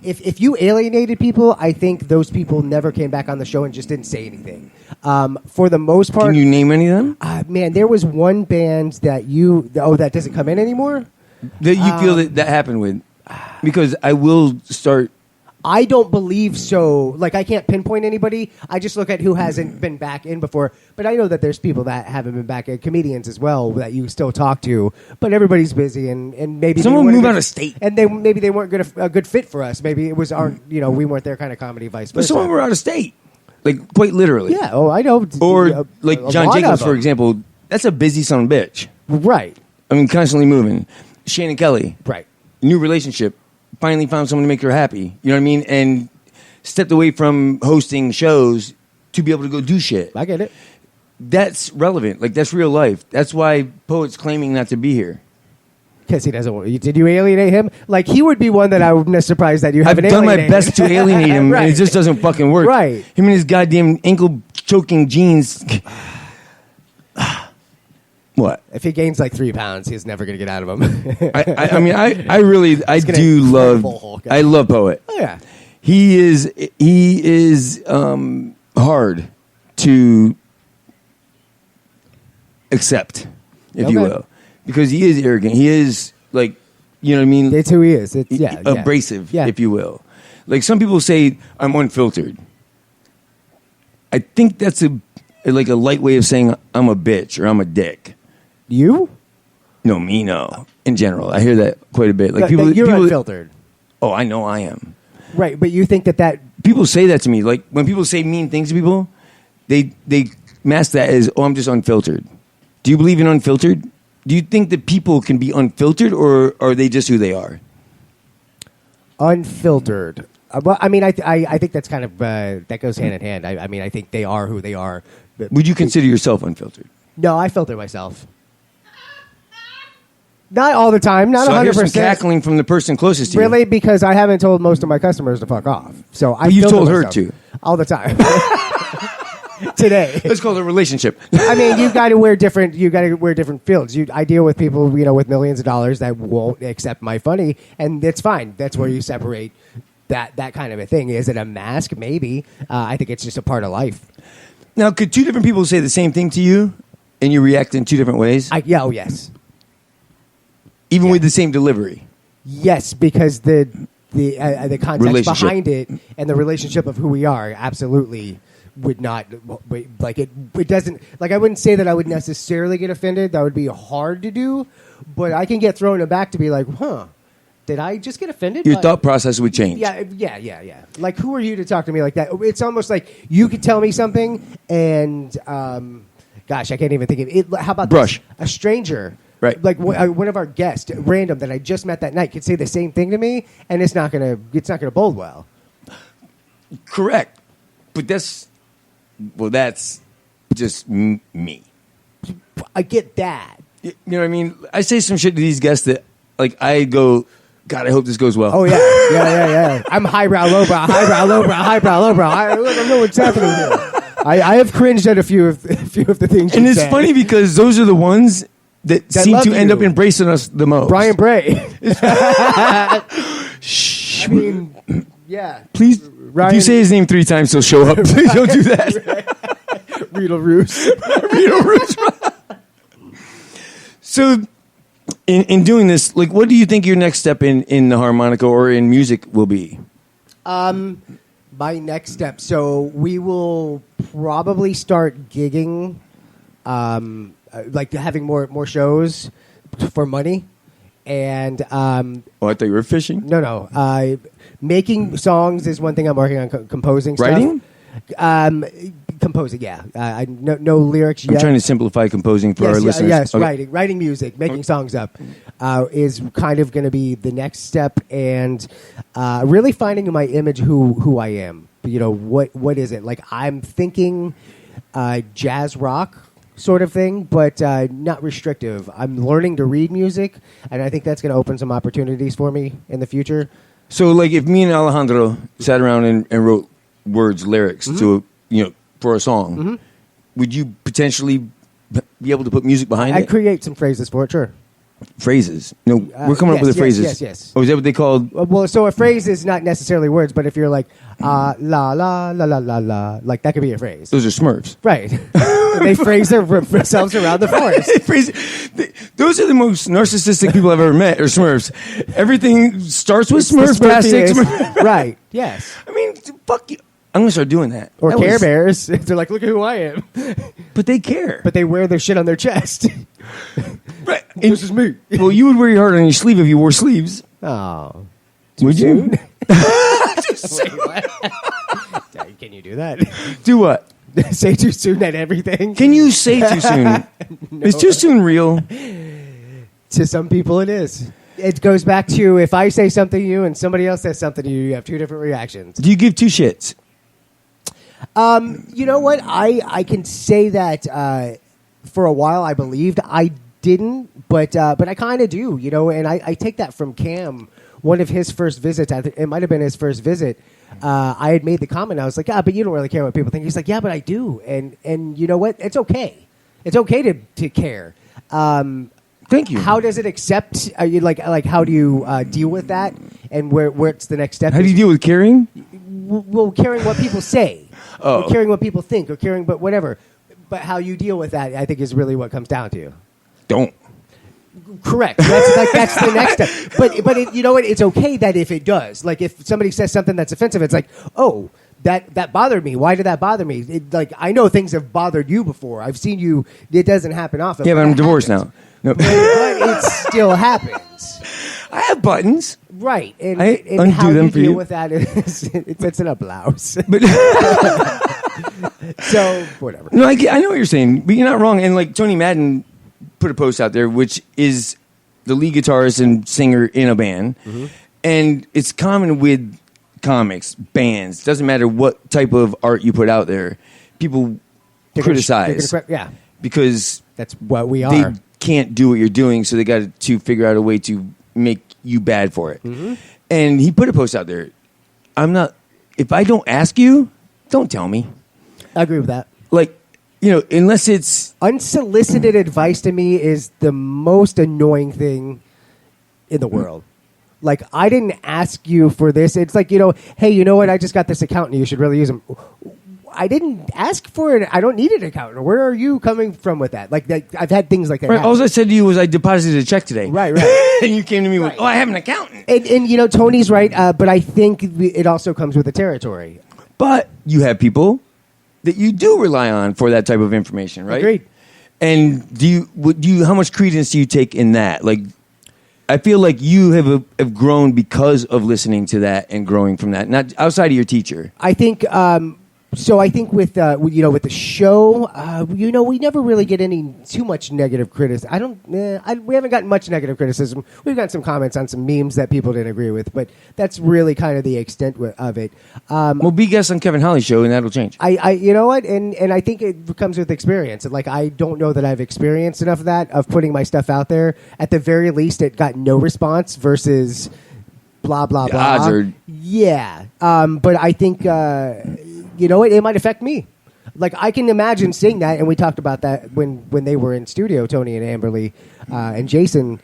if you alienated people, I think those people never came back on the show and just didn't say anything. For the most part, Can you name any of them? man, there was one band that that doesn't come in anymore. That you feel that happened with? Because I will start. I don't believe so. Like, I can't pinpoint anybody. I just look at who hasn't been back in before. But I know that there's people that haven't been back in, comedians as well, that you still talk to. But everybody's busy, and maybe someone move out of state, and maybe they weren't a good fit for us. Maybe it was we weren't their kind of comedy, vice versa. but someone were out of state, like quite literally. Yeah. Oh, I know. Or like John Jacobs, for example. That's a busy son of a bitch. Right. I mean, constantly moving. Shannon Kelly. Right. New relationship. Finally found someone to make her happy. You know what I mean? And stepped away from hosting shows to be able to go do shit. I get it. That's relevant. Like, that's real life. That's why Poet's claiming not to be here. Because he doesn't want. Did you alienate him? Like, he would be one that I would be surprised that you haven't I've done my alienated. best to alienate him, Right. and it just doesn't fucking work. Right. Him and his goddamn ankle-choking jeans. What? If he gains like 3 pounds, he's never going to get out of them. I mean, I really do love. I love Poet. Oh yeah. He is hard to accept, if you will, because he is arrogant. He is like, you know what I mean? That's who he is. Abrasive, Yeah. if you will. Like, some people say I'm unfiltered. I think that's a light way of saying I'm a bitch or I'm a dick. You? No, me, no. In general, I hear that quite a bit. Like, You're people, unfiltered. Oh, I know I am. Right, but you think that People say that to me. Like, when people say mean things to people, they mask that as, oh, I'm just unfiltered. Do you believe in unfiltered? Do you think that people can be unfiltered, or are they just who they are? Unfiltered. Well, I mean, I think that's kind of that goes hand in hand. I mean, I think they are who they are. Would you consider yourself unfiltered? No, I filter myself. Not all the time. Not 100%. So I hear some cackling from the person closest to you. Really, because I haven't told most of my customers to fuck off. So I. But you've filter told her myself to all the time. Today. Let's call it a relationship. I mean, you've got to wear different. You got to wear different fields. I deal with people, with millions of dollars that won't accept my funny, and it's fine. That's where you separate that kind of a thing. Is it a mask? Maybe. I think it's just a part of life. Now, could two different people say the same thing to you, and you react in two different ways? Oh yes. Even with the same delivery? Yes, because the context behind it and the relationship of who we are absolutely would not like it. It doesn't like I wouldn't say that I would necessarily get offended. That would be hard to do, but I can get thrown aback to be like, huh. Did I just get offended? Your thought process would change. Yeah. Like, who are you to talk to me like that? It's almost like you could tell me something, and gosh, I can't even think of it. How about Brush a stranger? Right. Like one of our guests, random, that I just met that night, could say the same thing to me, and it's not gonna bode well. Correct, but that's just me. I get that. You know what I mean? I say some shit to these guests that, like, I go, God, I hope this goes well. Oh yeah. I'm highbrow, lowbrow, highbrow, lowbrow, highbrow, lowbrow. I don't know what's happening here. I have cringed at a few of the things. And it's funny because those are the ones that seem to end up embracing us the most. Brian Bray. Shh. I mean, yeah. Please, Ryan, if you say his name 3 times, he'll show up. Please don't do that. Riedel Roos. Riedel Roos. So, in doing this, like, what do you think your next step in the harmonica or in music will be? My next step. So we will probably start gigging, like having more shows for money, and I thought you were fishing. No. Making songs is one thing I'm working on. Composing, writing, composing. Yeah, no lyrics yet. I'm trying to simplify composing for our listeners. Yes, okay. writing music, making songs up is kind of going to be the next step, and really finding my image, who I am. What is it? Like, I'm thinking jazz rock sort of thing, but not restrictive. I'm learning to read music, and I think that's going to open some opportunities for me in the future. So, like, if me and Alejandro sat around and wrote lyrics to for a song, would you potentially be able to put music behind it? I'd create some phrases for it, sure. phrases. No, we're coming up yes, with the phrases. yes. Oh, is that what they called? Well, so a phrase is not necessarily words, but if you're like la la la la la la, like that could be a phrase, Those are Smurfs. right? They phrase themselves around the forest. Those are the most narcissistic people I've ever met, or Smurfs. Everything starts with It's the Smurf, plastic, Smurfiest. Right? Yes. I mean, fuck you. I'm going to start doing that. Or That Care was- Bears. They're like, look at who I am. But they care. But they wear their shit on their chest. right. This is me. Well, you would wear your heart on your sleeve if you wore sleeves. Oh. Would you? Can you do that? Do what? Say too soon at everything? Can you say too soon? Is too soon real? To some people, it is. It goes back to if I say something to you and somebody else says something to you, you have two different reactions. Do you give two shits? You know what? I can say that for a while I believed I didn't, but I kind of do, you know, and I take that from Cam. One of his first visits, it might have been his first visit, I had made the comment, I was like, but you don't really care what people think. He's like, yeah, but I do. And you know what? It's okay. It's okay to care. Thank you. How does it accept? Are you like how do you deal with that? And where's the next step? How do you deal with caring? Well, caring what people say, Oh. or caring what people think, or caring, but whatever. But how you deal with that, I think, is really what comes down to. Don't. Correct. That's the next step. But you know what? It's okay that if it does, like if somebody says something that's offensive, it's like, oh, that bothered me. Why did that bother me? Like I know things have bothered you before. I've seen you. It doesn't happen often. Yeah, but I'm it divorced happens. now. No. But it still happens. I have buttons. Right, and undo how them you for deal you. with that is it's in a blouse. But So whatever. no, I know what you're saying, but you're not wrong. And like Tony Madden put a post out there, which is the lead guitarist and singer in a band, and it's common with comics, bands. Doesn't matter what type of art you put out there, people criticize Yeah, because that's what we they are. can't do what you're doing, so they got to figure out a way to make you bad for it. And he put a post out there. If I don't ask you, don't tell me. I agree with that. Like, you know, unless it's Unsolicited advice to me is the most annoying thing in the world. Like, I didn't ask you for this. It's like, you know, hey, you know what? I just got this accountant. You should really use him. I didn't ask for it. I don't need an accountant. Where are you coming from with that? Like I've had things like that. right, happen. all I said to you was I deposited a check today. Right. And you came to me with, Right. oh, I have an accountant. And you know, Tony's right, but I think it also comes with the territory. But you have people that you do rely on for that type of information, right? Agreed. And how much credence do you take in that? Like, I feel like you have grown because of listening to that and growing from that, not outside of your teacher. I think. So I think with the show, we never really get any too much negative criticism. We haven't gotten much negative criticism. We've gotten some comments on some memes that people didn't agree with, but that's really kind of the extent of it. Well, be guest on Kevin Holly's show, and that'll change. I you know what, and I think it comes with experience. Like I don't know that I've experienced enough of that of putting my stuff out there. At the very least, it got no response versus blah blah The blah. odds are- Yeah, but I think you know it might affect me. Like I can imagine seeing that, and we talked about that when they were in studio, Tony and Amberly and Jason.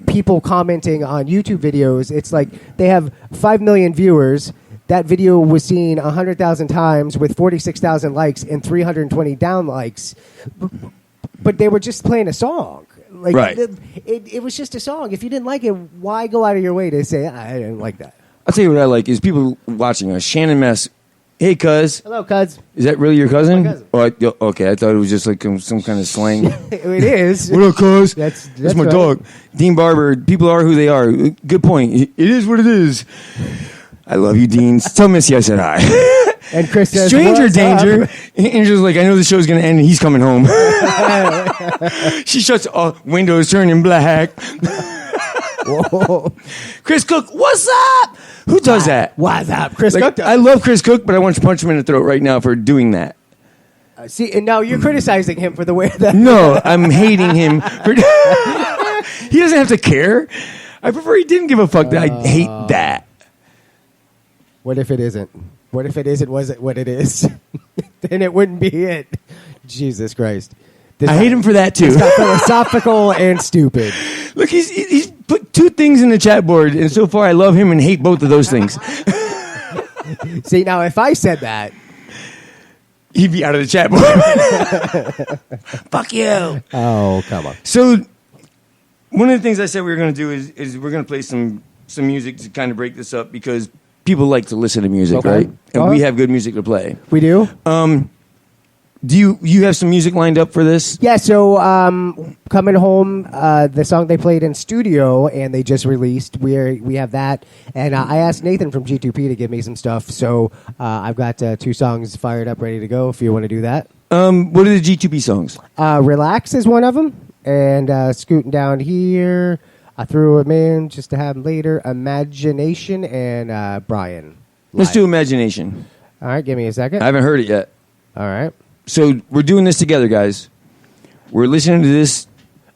People commenting on YouTube videos, it's like they have 5 million viewers. That video was seen 100,000 times with 46,000 likes and 320 down likes, but they were just playing a song. Like Right. it was just a song. If you didn't like it, why go out of your way to say I didn't like that? I'll tell you what I like is people watching us. Shannon Mess, hey, cuz. Hello, cuz. Is that really your cousin? My cousin. Okay, I thought it was just like some kind of slang. It is. What up, cuz? That's my right. dog. Dean Barber, people are who they are. Good point. It is what it is. I love you, Dean. Tell Missy I said hi. And Chris says, Stranger "What's danger. up?" Angel's like, I know the show's going to end and he's coming home. She shuts all windows turning black. Whoa. Chris Cook, what's up? Who does that? What's up, Chris Like, Cook? does. I love Chris Cook, but I want to punch him in the throat right now for doing that. See, and now you're criticizing him for the way that. No, I'm hating him. He doesn't have to care. I prefer he didn't give a fuck. That I hate that. What if it isn't? What if it isn't? Was it what it is? Then it wouldn't be it. Jesus Christ. I hate him for that too. It's got philosophical and stupid. Look, he's put two things in the chat board, and so far I love him and hate both of those things. See, now if I said that, He'd be out of the chat board. Fuck you. oh, come on. So, one of the things I said we were going to do is we're going to play some music to kind of break this up because people like to listen to music, Okay. right? And we have good music to play. We do? Do you have some music lined up for this? Yeah, so Coming Home, the song they played in studio and they just released, we have that. And I asked Nathan from G2P to give me some stuff. So I've got 2 songs fired up, ready to go if you want to do that. What are the G2B songs? Relax is one of them. And Scooting Down Here, I threw him in just to have him later. Imagination and Brian. Let's Live. do Imagination. All right, give me a second. I haven't heard it yet. All right. So we're doing this together, guys. We're listening to this.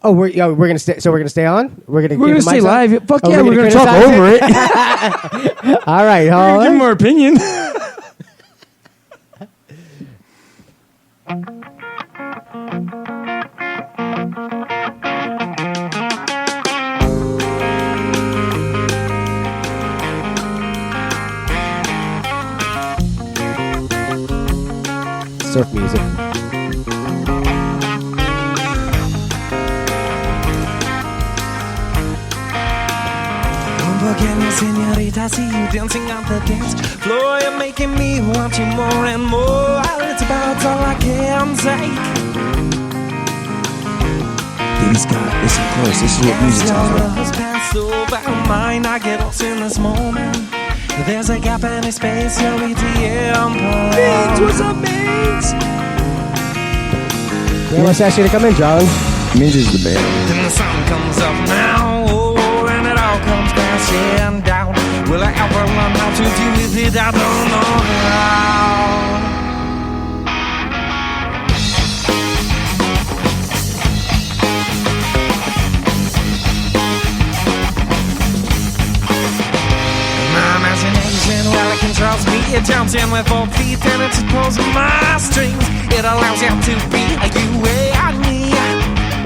Oh, we're gonna stay. So we're gonna stay on. We're gonna stay live. Fuck Oh, yeah, we're gonna talk criticize over it. All right, We're gonna Holland. give them our opinion. Surf music. Again, senorita, see you dancing on the dance floor. You're making me want you more and more. It's about all I can take. Baby Scott, listen close. This is what music sounds like. Love's passed over mine. I get lost in this moment. There's a gap in space. You're ATM. Means what's up, Means? Yeah, let's ask you to come in, John. Means is the band. And the sun comes up now. Oh, and it all comes crashing down. Will I ever learn how to deal with it? I don't know how. My imagination, well, it controls me. It jumps in with 4 feet and it pulls my strings. It allows you to be you and me.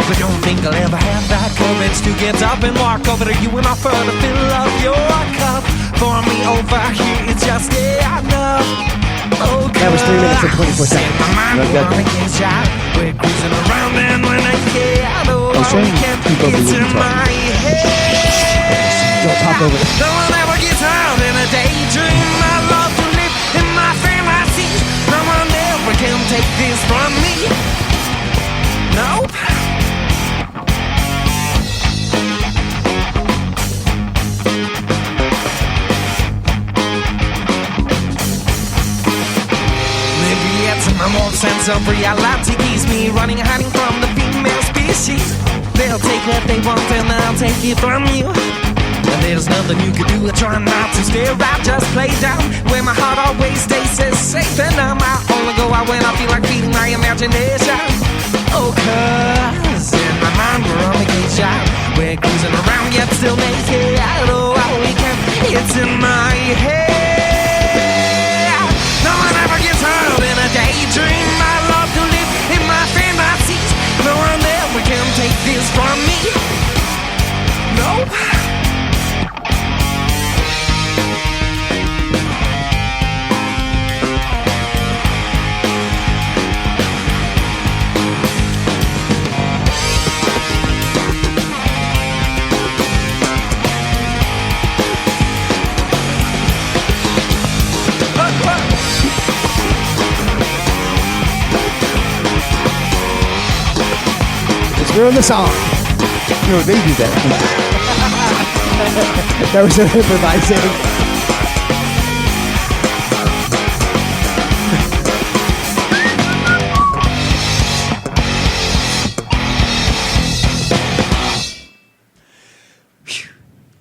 But don't think I'll ever have that courage to get up and walk over to you and offer to fill up your cup. For me over here, it's just enough. Oh, That was 3 minutes and 24 seconds. My mind I've got wanna that. get shot. We're cruising around and when I get oh, all trying we to can keep up with it's what in you're my head. Don't talk over it. No one ever gets out in a daydream. I love to live in my fantasies. No one ever can take this from me. Nope. Maybe it's my more sense of reality keeps me running, hiding from the female species. They'll take what they want and I'll take it from you. And there's nothing you can do. I try not to stare out, just play down. Where my heart always stays safe. And I'm out only go out when I feel like feeding my imagination. Oh, cause in my mind we're on vacation. We're cruising around yet still naked. Oh, all we can, it's in my head. No one ever gets hurt in a daydream. I love to live in my fantasies. No one ever can take this from me. Nope. Let's ruin the song. No, they do that. That was an improvising.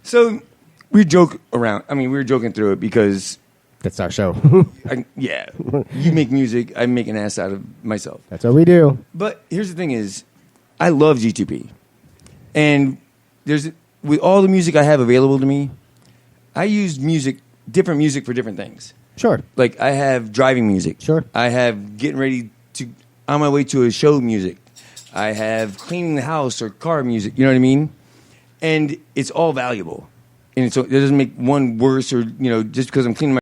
So we joke around. I mean, we were joking through it because, That's our show. yeah, you make music. I make an ass out of myself. That's what we do. But here's the thing: is I love G2P, and there's with all the music I have available to me, I use different music for different things. Sure. Like I have driving music. Sure. I have getting ready to on my way to a show music. I have cleaning the house or car music. You know what I mean? And it's all valuable. And so it doesn't make one worse or, just because I'm cleaning my